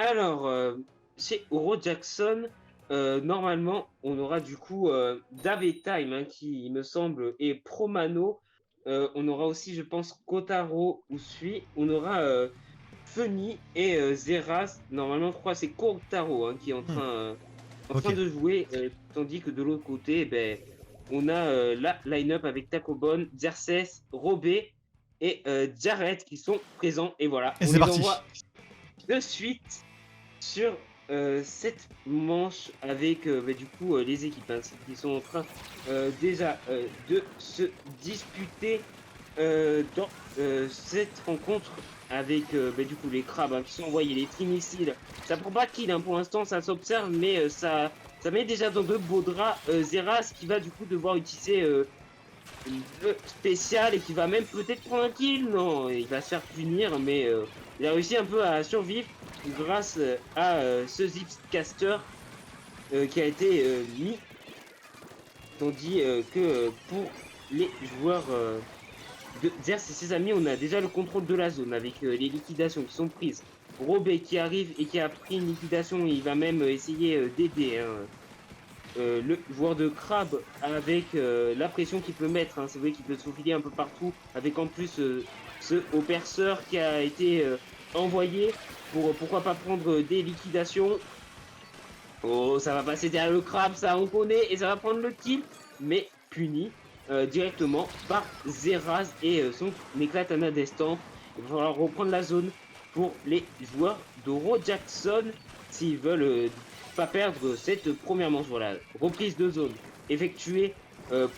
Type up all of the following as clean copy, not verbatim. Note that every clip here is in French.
Alors, chez Oro Jackson, normalement, on aura du coup Dave Time, hein, qui, il me semble, est Promano. On aura aussi, je pense, Kotaro ou Sui. On aura Funny et Zeras. Normalement, je crois que c'est Kotaro, hein, qui est Hmm, en ok. train de jouer, tandis que de l'autre côté, ben, on a la line-up avec Takobon, Xerxes, Robé et Jared qui sont présents. Et voilà, Et on c'est les parti. envoie de suite sur cette manche avec bah, du coup les équipes hein, qui sont en train déjà de se disputer dans cette rencontre avec bah, du coup les crabes hein, qui sont envoyés, les trimissiles. Ça prend pas de kill hein, pour l'instant, ça s'observe, mais ça met déjà dans de beaux draps Zeras qui va du coup devoir utiliser le spécial et qui va même peut-être prendre un kill. Non, il va se faire punir, mais il a réussi un peu à survivre grâce à ce Zipcaster qui a été mis, tandis que pour les joueurs de Zers et ses amis, on a déjà le contrôle de la zone avec les liquidations qui sont prises. Robé qui arrive et qui a pris une liquidation, il va même essayer d'aider hein, le joueur de crabe avec la pression qu'il peut mettre. Hein. C'est vrai qu'il peut se faufiler un peu partout, avec en plus ce oppresseur qui a été envoyé pour pourquoi pas prendre des liquidations. Oh, ça va passer derrière le crabe, ça on connaît, et ça va prendre le kill, mais puni directement par Zeraz et son éclatana d'estampe. Il va falloir reprendre la zone pour les joueurs d'Oro Jackson s'ils veulent pas perdre cette première manche. Voilà, reprise de zone effectuée,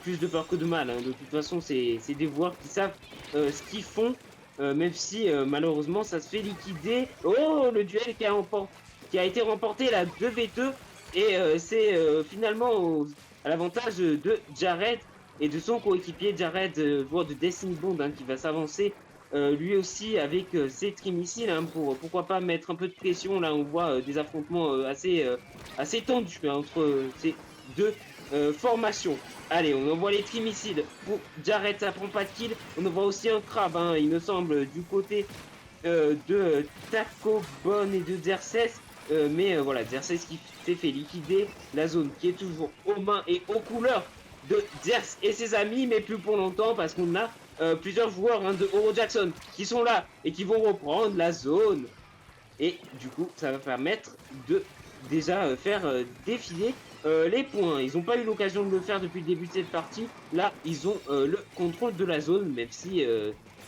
plus de peur que de mal. Hein. De toute façon, c'est des joueurs qui savent ce qu'ils font, même si malheureusement ça se fait liquider. Oh, le duel qui a été remporté la 2v2 et c'est finalement à l'avantage de Jared et de son coéquipier Jared, joueur de Destiny Bond hein, qui va s'avancer lui aussi avec ses trimissiles hein, pour pourquoi pas mettre un peu de pression. Là on voit des affrontements assez tendus hein, entre ces deux formations. Allez, on envoie les trimissiles pour Jared, ça prend pas de kill. On envoie aussi un crabe, hein, il me semble, du côté de Taco Bon et de Xerxes. Mais voilà, Xerxes qui s'est fait liquider. La zone qui est toujours aux mains et aux couleurs de Xerxes et ses amis, mais plus pour longtemps parce qu'on a plusieurs joueurs hein, de Oro Jackson qui sont là et qui vont reprendre la zone. Et du coup, ça va permettre de déjà faire défiler les points. Ils n'ont pas eu l'occasion de le faire depuis le début de cette partie. Là, ils ont le contrôle de la zone, même si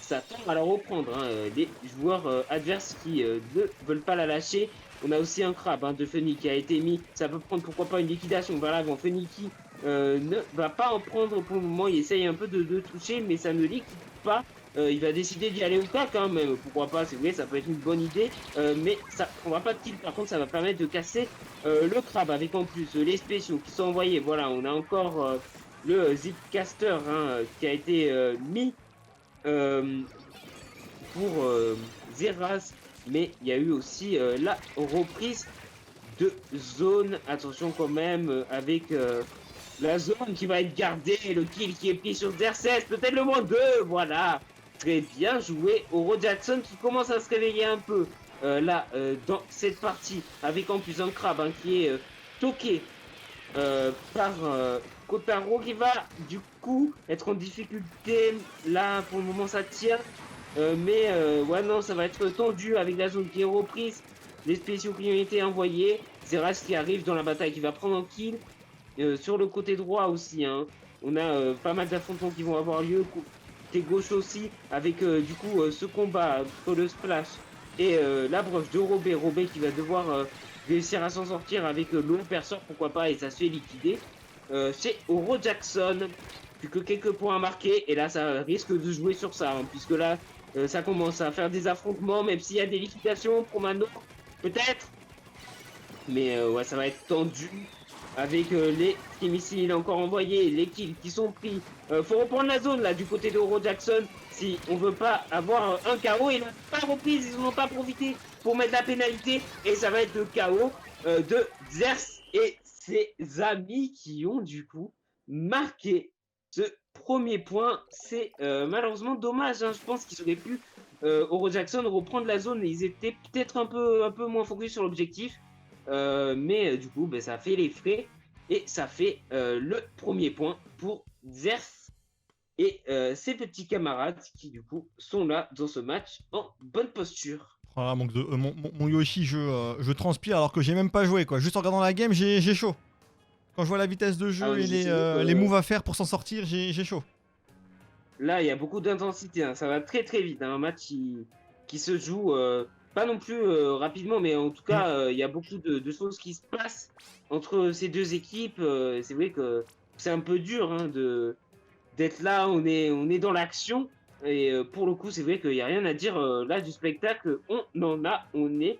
ça tend à la reprendre. Hein, les joueurs adverses qui ne veulent pas la lâcher. On a aussi un crabe hein, de Funny qui a été mis. Ça peut prendre pourquoi pas une liquidation. Voilà, avant Funny qui ne va pas en prendre pour le moment. Il essaye un peu de toucher, mais ça ne liquide pas. Il va décider d'y aller au cas quand même. Pourquoi pas, c'est vrai, ça peut être une bonne idée. Mais ça prendra pas de kill. Par contre, ça va permettre de casser le crabe avec en plus les spéciaux qui sont envoyés. Voilà, on a encore le Zipcaster hein, qui a été mis euh, pour Zeras. Mais il y a eu aussi la reprise de zone. Attention quand même avec la zone qui va être gardée. Le kill qui est pris sur Xerxes. Peut-être le moins 2. Voilà. Très bien joué. Oro Jackson qui commence à se réveiller un peu là dans cette partie. Avec en plus un crabe hein, qui est toqué par Kotaro qui va du coup être en difficulté. Là pour le moment ça tient. Mais ouais non ça va être tendu avec la zone qui est reprise. Les spéciaux qui ont été envoyés. Zeras qui arrive dans la bataille qui va prendre un kill. Sur le côté droit aussi, hein, on a pas mal d'affrontements qui vont avoir lieu. Côté gauche aussi, avec du coup ce combat entre le Splash et la broche de Robé. Robé qui va devoir réussir à s'en sortir avec le perceur, pourquoi pas, et ça se fait liquider. C'est Oro Jackson, plus que quelques points à marquer, et là ça risque de jouer sur ça, hein, puisque là ça commence à faire des affrontements, même s'il y a des liquidations pour Mano, peut-être. Mais ouais, ça va être tendu avec les missiles encore envoyés, les kills qui sont pris. Faut reprendre la zone là du côté de Oro Jackson si on veut pas avoir un KO. Ils n'ont pas repris, ils n'ont pas profité pour mettre la pénalité et ça va être le KO de Xerx et ses amis qui ont du coup marqué ce premier point. C'est malheureusement dommage. Hein. Je pense qu'ils auraient pu Oro Jackson reprendre la zone. Ils étaient peut-être un peu moins focus sur l'objectif. Mais du coup, ça fait les frais. Et ça fait le premier point pour Zerf et ses petits camarades qui, du coup, sont là dans ce match en bonne posture. Voilà, mon Yoshi, je transpire alors que j'ai même pas joué, quoi. Juste en regardant la game, j'ai chaud. Quand je vois la vitesse de Ah, jeu et mais c'est vrai les que moves à faire pour s'en sortir, j'ai chaud. là, il y a beaucoup d'intensité. Hein. Ça va très très vite. Hein. Un match qui se joue pas non plus rapidement, mais en tout Mm. cas, il y a beaucoup de choses qui se passent entre ces deux équipes. C'est vrai que c'est un peu dur hein, d'être là. On est dans l'action. Et pour le coup, c'est vrai qu'il n'y a rien à dire là du spectacle. On est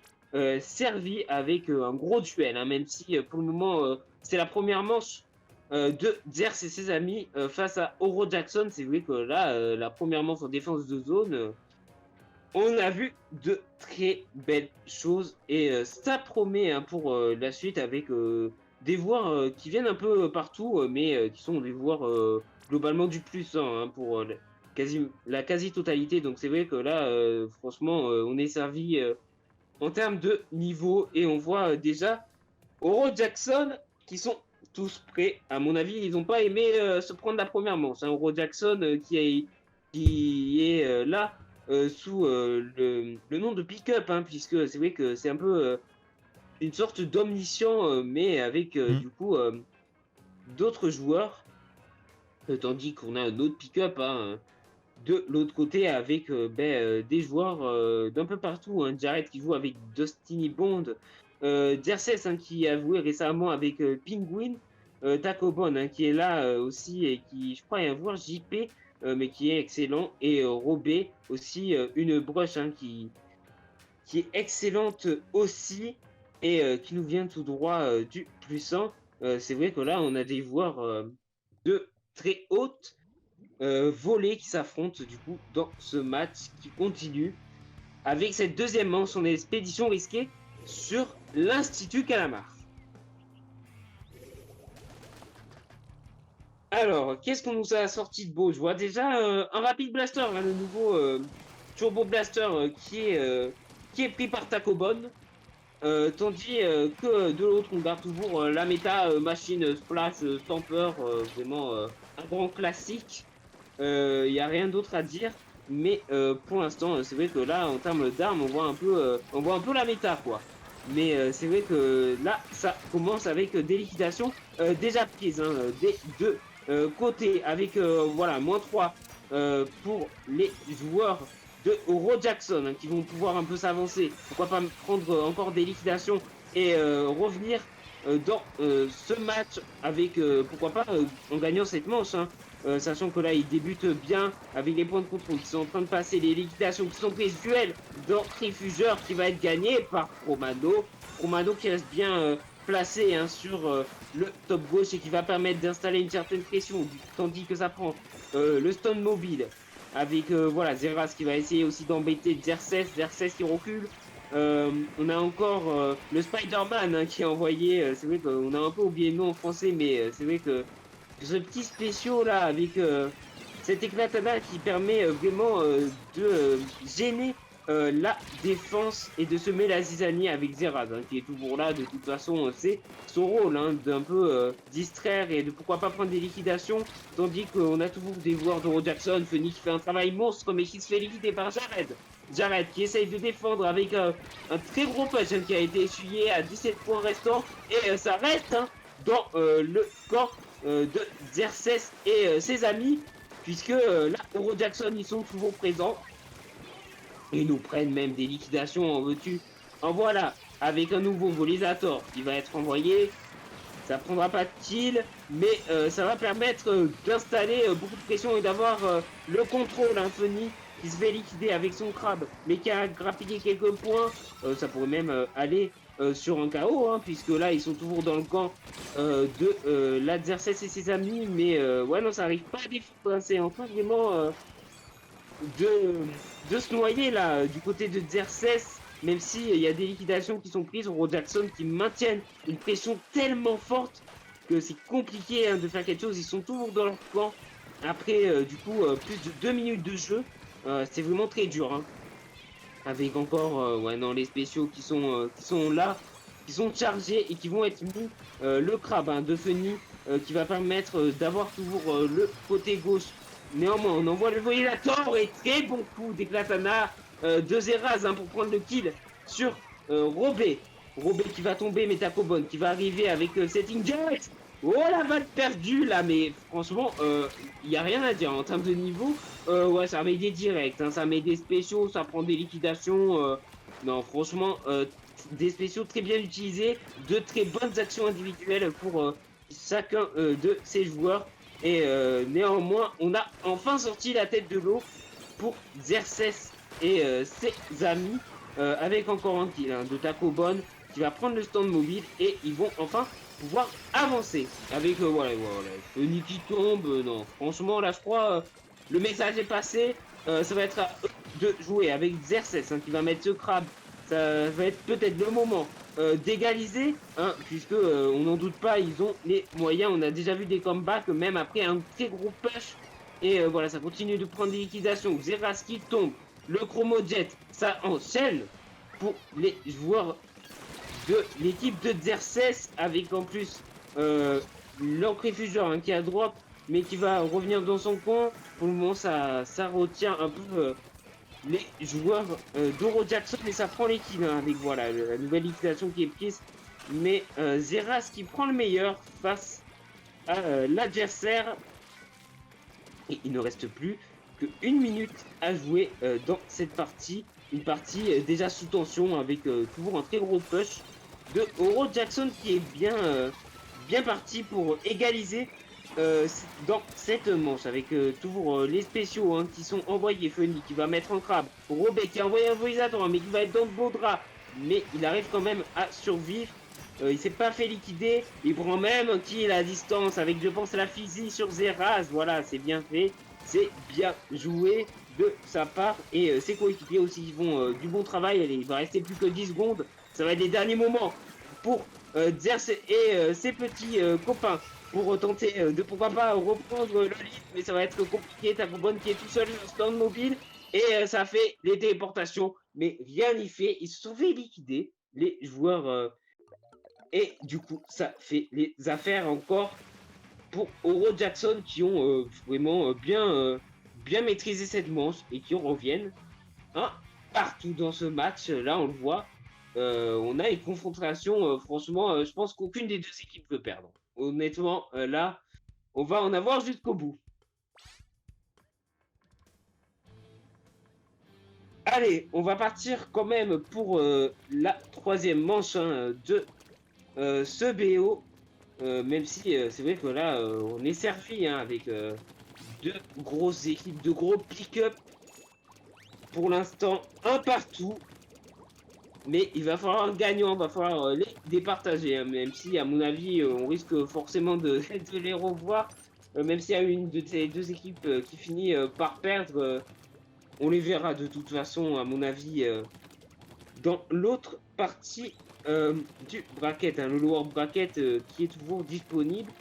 servi avec un gros duel. Hein, même si pour le moment, c'est la première manche de Zers et ses amis face à Oro Jackson. C'est vrai que là, la première manche en défense de zone, on a vu de très belles choses et ça promet hein, pour la suite avec des joueurs qui viennent un peu partout, mais qui sont des joueurs globalement du plus hein, pour la quasi-totalité. Donc c'est vrai que là, franchement, on est servi en termes de niveau et on voit déjà Oro Jackson qui sont tous prêts. À mon avis, ils n'ont pas aimé se prendre la première manche. Hein. Oro Jackson qui est là sous le nom de pick-up, hein, puisque c'est vrai que c'est un peu une sorte d'omniscient, mais avec Mm. du coup d'autres joueurs, tandis qu'on a un autre pick-up hein, de l'autre côté avec des joueurs d'un peu partout. Hein. Jared qui joue avec Destiny Bond, Jerses hein, qui a joué récemment avec Penguin, Tacobon hein, qui est là aussi et qui, je crois, est un joueur JP, mais qui est excellent, et Robé aussi, une broche hein, qui est excellente aussi et qui nous vient tout droit du puissant. C'est vrai que là, on a des joueurs de très haute volée qui s'affrontent du coup dans ce match qui continue avec cette deuxième manche, son expédition risquée sur l'Institut Calamar. Alors, qu'est-ce qu'on nous a sorti de beau? Je vois déjà un Rapid Blaster, hein, le nouveau Turbo Blaster qui est pris par Tacobon. Tandis que de l'autre, on garde toujours la méta machine splash stamper, vraiment un grand classique. Il n'y a rien d'autre à dire. Mais pour l'instant, c'est vrai que là, en termes d'armes, on voit un peu la méta, quoi. Mais c'est vrai que là, ça commence avec des liquidations déjà prises, hein, des deux côtés, avec voilà, -3 pour les joueurs de Oro Jackson hein, qui vont pouvoir un peu s'avancer. Pourquoi pas prendre encore des liquidations et revenir dans ce match avec, pourquoi pas, en gagnant cette manche. Hein. Sachant que là, ils débutent bien avec les points de contrôle qui sont en train de passer, les liquidations qui sont prises, duel dans Trifugeur qui va être gagné par Romano. Romano qui reste bien placé hein, sur le top gauche et qui va permettre d'installer une certaine pression, tandis que ça prend le stun mobile avec voilà, Zeras qui va essayer aussi d'embêter Zerces qui recule. On a encore le Spider-Man hein, qui est envoyé. C'est vrai qu'on a un peu oublié le nom en français, mais c'est vrai que ce petit spécial là avec cette éclatade qui permet vraiment de gêner la défense et de semer la zizanie avec Zeraz hein, qui est toujours là. De toute façon, c'est son rôle hein, d'un peu distraire et de pourquoi pas prendre des liquidations. Tandis qu'on a toujours des joueurs d'Oro Jackson, Phoenix qui fait un travail monstre mais qui se fait liquider par Jared. Jared qui essaye de défendre avec un très gros punch hein, qui a été essuyé à 17 points restants. Et ça reste hein, dans le camp de Xerxes et ses amis, puisque là, Oro Jackson, ils sont toujours présents. Ils nous prennent même des liquidations en veux-tu. En voilà, avec un nouveau Volisator qui va être envoyé. Ça prendra pas de kill, mais ça va permettre d'installer beaucoup de pression et d'avoir le contrôle Infony qui se fait liquider avec son crabe, mais qui a grappillé quelques points. Ça pourrait même aller sur un KO, hein, puisque là ils sont toujours dans le camp de l'Adversaire et ses amis, mais ouais non ça arrive pas à défendre, hein, c'est en train vraiment de se noyer là du côté de Xerxes, même s'il y a des liquidations qui sont prises, Oro Jackson qui maintiennent une pression tellement forte que c'est compliqué hein, de faire quelque chose. Ils sont toujours dans leur camp après du coup plus de 2 minutes de jeu. C'est vraiment très dur. Hein. avec encore ouais, non, les spéciaux qui sont là, qui sont chargés et qui vont être mis. Le crabe hein, de Feni qui va permettre d'avoir toujours le côté gauche. Néanmoins, on envoie le voyelator et très bon coup d'éclatana de Zeraz hein, pour prendre le kill sur Robé. Robé qui va tomber, mais Takobon qui va arriver avec Setting Jet. Oh la balle perdue là, mais franchement, il n'y a rien à dire en termes de niveau. Ouais, ça met des directs, hein, ça met des spéciaux, ça prend des liquidations. Non, franchement, des spéciaux très bien utilisés, de très bonnes actions individuelles pour chacun de ces joueurs. Et néanmoins, on a enfin sorti la tête de l'eau pour Xerxes et ses amis, avec encore un kill hein, de Takobon qui va prendre le stand mobile et ils vont enfin pouvoir avancer avec voilà, Feni qui tombe. Non, franchement, là, je crois le message est passé. Ça va être à eux de jouer avec Xerxes hein, qui va mettre ce crabe. Ça va être peut-être le moment d'égaliser, hein, puisque on n'en doute pas, ils ont les moyens. On a déjà vu des comebacks, même après un très gros push. Et voilà, ça continue de prendre des liquidations. Zeraz qui tombe, le Chromo Jet, ça enchaîne pour les joueurs de l'équipe de Xerxes, avec en plus l'encréfugeur hein, qui a drop, mais qui va revenir dans son coin. Pour le moment, ça retient un peu les joueurs d'Oro Jackson, et ça prend les kills hein, avec voilà, la nouvelle liquidation qui est prise. Mais Zeraz qui prend le meilleur face à l'adversaire. Et il ne reste plus que 1 minute à jouer dans cette partie. Une partie déjà sous tension avec toujours un très gros push de Oro Jackson qui est bien parti pour égaliser dans cette manche avec toujours les spéciaux hein, qui sont envoyés. Feni qui va mettre en crabe. Robé qui a envoyé un voisator mais qui va être dans le beau drap. Mais il arrive quand même à survivre. Il s'est pas fait liquider. Il prend même un kill à distance avec, je pense, la physique sur Zeraz. Voilà, c'est bien fait. C'est bien joué de sa part. Et ses coéquipiers aussi font du bon travail. Allez, il va rester plus que 10 secondes. Ça va être les derniers moments pour Xerxes et ses petits copains pour tenter de pourquoi pas reprendre le lead. Mais ça va être compliqué. Takobon qui est tout seul sur stand mobile. Et ça fait les téléportations. Mais rien n'y fait. Ils se sont fait liquider, les joueurs. Et du coup, ça fait les affaires encore pour Oro Jackson qui ont vraiment bien maîtrisé cette manche et qui en reviennent hein, partout dans ce match. Là, on le voit. On a une confrontation, franchement, je pense qu'aucune des deux équipes peut perdre. Honnêtement, là, on va en avoir jusqu'au bout. Allez, on va partir quand même pour la troisième manche hein, de ce BO. Même si c'est vrai que là, on est servi hein, avec deux grosses équipes, de gros pick-up. Pour l'instant, un partout. Mais il va falloir un gagnant, il va falloir les départager. Hein, même si, à mon avis, on risque forcément de, de les revoir. Même s'il y a une de ces deux équipes qui finit par perdre, on les verra de toute façon, à mon avis, dans l'autre partie du bracket, hein, le lower bracket qui est toujours disponible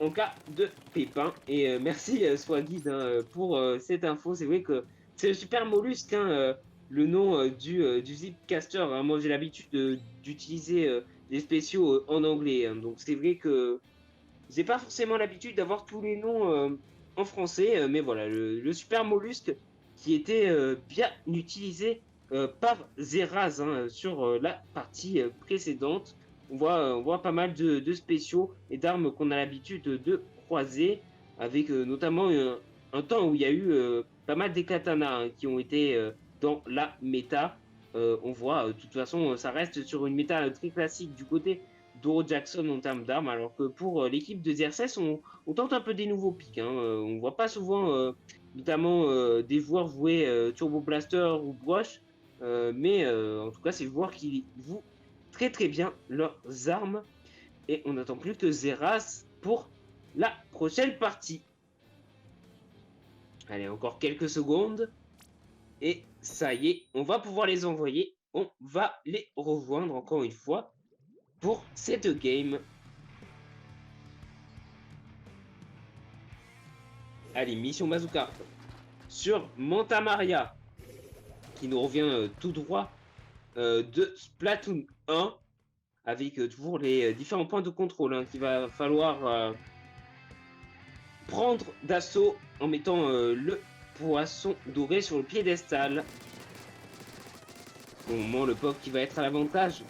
en cas de pépin. Et merci Swagid hein, pour cette info. C'est vrai que c'est le super mollusque, hein, le nom du Zipcaster. Hein. Moi j'ai l'habitude d'utiliser les spéciaux en anglais. Hein. Donc c'est vrai que j'ai pas forcément l'habitude d'avoir tous les noms en français. Mais voilà, le super mollusque qui était bien utilisé par Zeraz hein, sur la partie précédente. On voit pas mal de spéciaux et d'armes qu'on a l'habitude de croiser, avec notamment un temps où il y a eu pas mal d'éclatanas hein, qui ont été dans la méta. On voit, de toute façon, ça reste sur une méta très classique du côté d'Oro Jackson en termes d'armes, alors que pour l'équipe de Xerxes, on tente un peu des nouveaux pics. Hein. On voit pas souvent, notamment des joueurs jouer Turbo Blaster ou Broche, mais en tout cas, c'est des joueurs qui jouent très très bien leurs armes. Et on n'attend plus que Zeraz pour la prochaine partie. Allez, encore quelques secondes. Et ça y est, on va pouvoir les envoyer. On va les rejoindre encore une fois pour cette game. Allez, mission Bazooka sur Manta Maria, qui nous revient tout droit de Splatoon 1, avec toujours les différents points de contrôle qu'il va falloir prendre d'assaut en mettant le poisson doré sur le piédestal. Au moment, le POC qui va être à l'avantage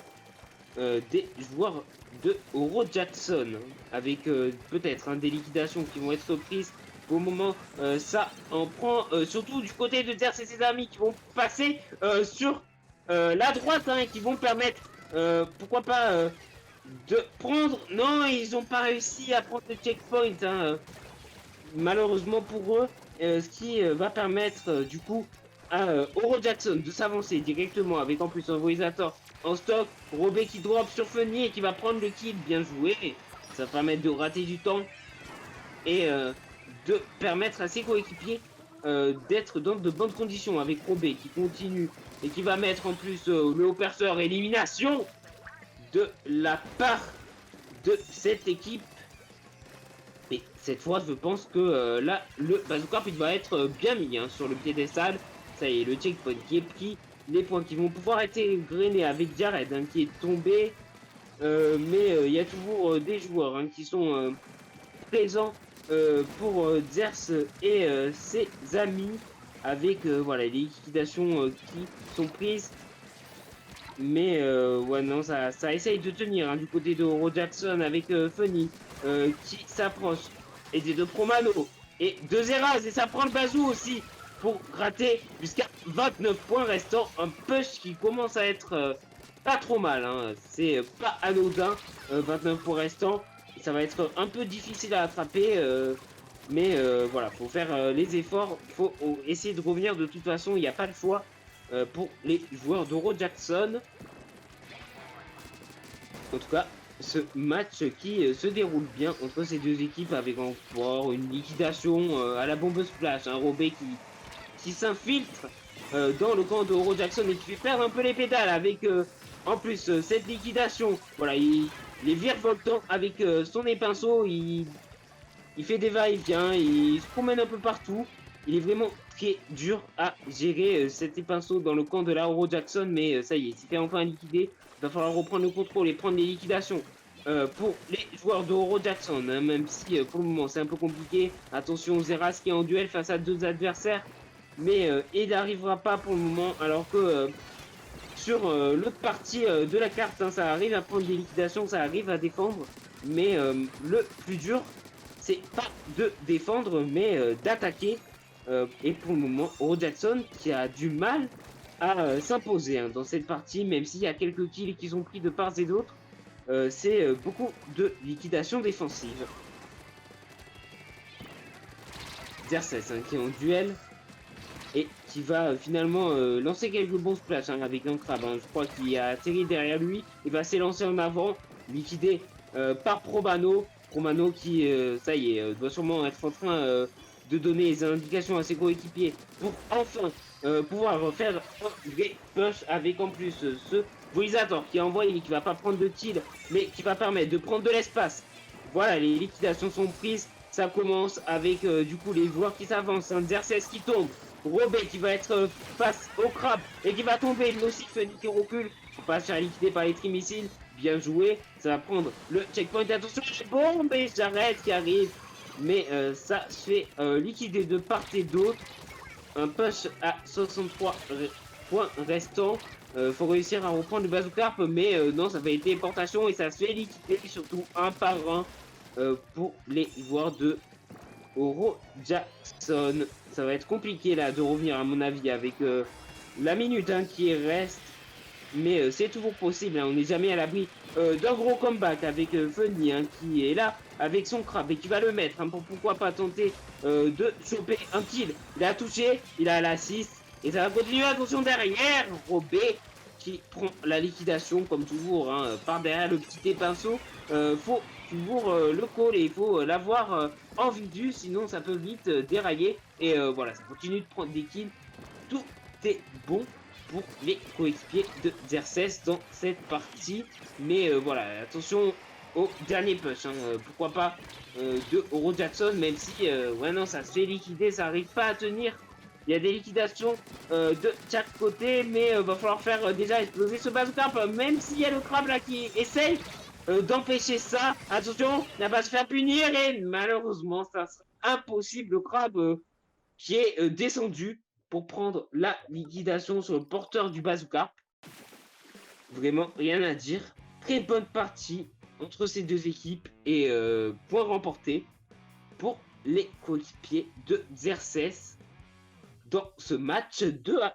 des joueurs de Oro Jackson, avec peut-être des liquidations qui vont être prises. Au moment, ça en prend surtout du côté de Zerse et ses amis qui vont passer sur la droite et qui vont permettre, pourquoi pas, de prendre. Non, ils n'ont pas réussi à prendre le checkpoint, malheureusement pour eux, ce qui va permettre du coup à Oro Jackson de s'avancer directement avec en plus un Voisator en stock, Robé qui drop sur Funny et qui va prendre le kill, bien joué, ça va permettre de rater du temps et de permettre à ses coéquipiers d'être dans de bonnes conditions avec Robé qui continue et qui va mettre en plus le haut perceur élimination de la part de cette équipe. Et cette fois, je pense que là, le Bazooka il va être bien mis sur le piédestal. Ça y est, le checkpoint qui est pris. Les points qui vont pouvoir être grainés avec Jared qui est tombé. Mais il y a toujours des joueurs qui sont présents pour Zerse et ses amis. Avec voilà, les liquidations qui sont prises. Mais ouais, non, ça essaye de tenir du côté de Oro Jackson avec Funny qui s'approche. Et des deux Promano et deux Zeraz. Et ça prend le bazou aussi pour gratter jusqu'à 29 points restant. Un push qui commence à être pas trop mal. C'est pas anodin. 29 points restants. Ça va être un peu difficile à attraper. Mais voilà, faut faire les efforts. Faut essayer de revenir de toute façon. Il n'y a pas le choix. Pour les joueurs d'Oro Jackson. En tout cas, ce match qui se déroule bien entre ces deux équipes avec encore une liquidation à la bombe splash. Un Robé qui s'infiltre dans le camp d'Oro Jackson et qui fait perdre un peu les pédales avec en plus cette liquidation. Voilà, il est virevoltant avec son épinceau. Il fait des va-et-vient, il se promène un peu partout. Il est vraiment très dur à gérer cet épinceau dans le camp de la Oro Jackson, mais ça y est, il s'est fait enfin liquider. Il va falloir reprendre le contrôle et prendre les liquidations pour les joueurs de Oro Jackson, même si pour le moment c'est un peu compliqué. Attention, Zeras qui est en duel face à deux adversaires, mais il n'arrivera pas pour le moment, alors que sur l'autre partie de la carte, ça arrive à prendre des liquidations, ça arrive à défendre, mais le plus dur, c'est pas de défendre, mais d'attaquer. Et pour le moment, Oro Jackson qui a du mal à s'imposer dans cette partie, même s'il y a quelques kills qui sont pris de part et d'autre, c'est beaucoup de liquidation défensive. Zerse qui est en duel et qui va finalement lancer quelques bons splash avec un crabe. Je crois qu'il a atterri derrière lui, il va s'élancer en avant, liquidé par Promano. Promano qui, ça y est, doit sûrement être en train de donner les indications à ses coéquipiers pour enfin pouvoir faire un vrai push avec en plus ce Voisator qui est envoyé, qui va pas prendre de kill mais qui va permettre de prendre de l'espace. Voilà, les liquidations sont prises, ça commence avec du coup les joueurs qui s'avancent, Zerse qui tombe, Robé qui va être face au crabe et qui va tomber, lui aussi Funny qui recule, faut pas se faire liquider par les trimissiles, bien joué, ça va prendre le checkpoint, attention, bon mais j'arrête qui arrive. Mais ça se fait liquider de part et d'autre. Un push à 63 points restants. Faut réussir à reprendre le bazooka, mais non, ça fait téléportation et ça se fait liquider surtout un par un pour les joueurs de Oro Jackson. Ça va être compliqué là de revenir à mon avis avec la minute qui reste. Mais c'est toujours possible, on n'est jamais à l'abri d'un gros comeback avec Funny qui est là avec son crabe et qui va le mettre pour pourquoi pas tenter de choper un kill. Il a touché, il a l'assist et ça va continuer. Attention derrière, Robé qui prend la liquidation comme toujours par derrière le petit épinceau. Faut toujours le call et il faut l'avoir en visu, sinon ça peut vite dérailler. Et voilà, ça continue de prendre des kills. Tout est bon pour les coéquipiers de Zerse dans cette partie. Mais voilà, attention au dernier push. Pourquoi pas de Oro Jackson, même si ouais, non, ça se fait liquider, ça arrive pas à tenir Il y a des liquidations de chaque côté, mais va falloir faire déjà exploser ce bazooka, même s'il y a le crabe là qui essaye d'empêcher ça. Attention, n'a pas se faire punir et malheureusement, ça sera impossible. Le crabe qui est descendu pour prendre la liquidation sur le porteur du bazooka. Vraiment, rien à dire. Très bonne partie entre ces deux équipes et point remporté pour les coéquipiers de Xerxes dans ce match 2-1.